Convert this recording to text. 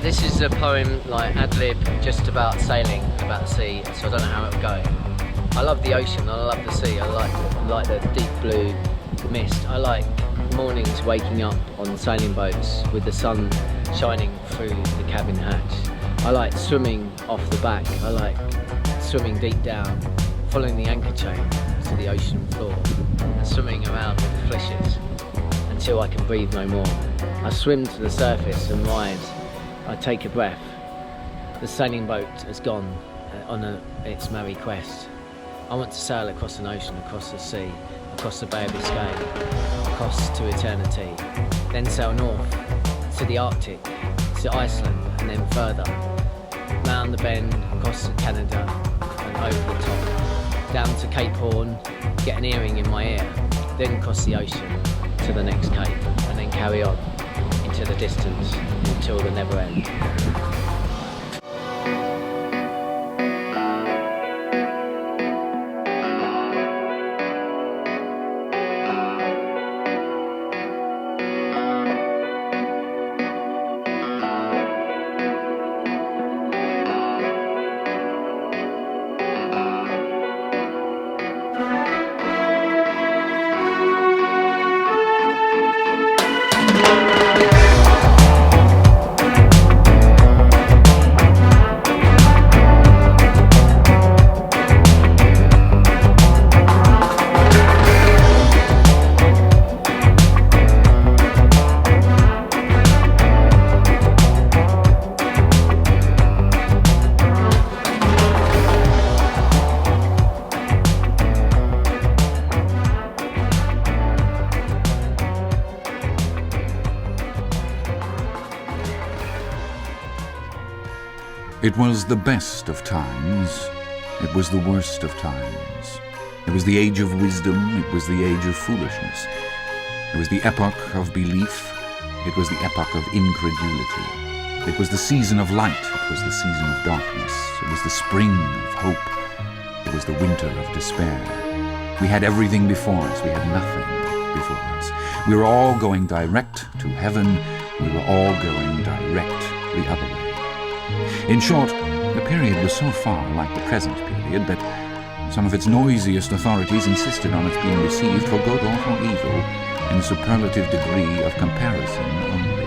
This is a poem, like ad-lib, just about sailing, about the sea, so I don't know how it'll go. I love the ocean, I love the sea, I like the deep blue mist. I like mornings waking up on sailing boats with the sun shining through the cabin hatch. I like swimming off the back, I like swimming deep down, following the anchor chain to the ocean floor, and swimming around with the fishes until I can breathe no more. I swim to the surface and rise. I take a breath. The sailing boat has gone on its merry quest. I want to sail across an ocean, across the sea, across the Bay of Biscay, across to eternity, then sail north to the Arctic, to Iceland, and then further, round the bend, across to Canada, and over the top, down to Cape Horn, get an earring in my ear, then cross the ocean to the next cape, and then carry on into the distance until the never end. It was the best of times, it was the worst of times. It was the age of wisdom, it was the age of foolishness. It was the epoch of belief, it was the epoch of incredulity. It was the season of light, it was the season of darkness. It was the spring of hope, it was the winter of despair. We had everything before us, we had nothing before us. We were all going direct to heaven, we were all going direct the other way. In short, the period was so far like the present period that some of its noisiest authorities insisted on its being received for good or for evil in superlative degree of comparison only.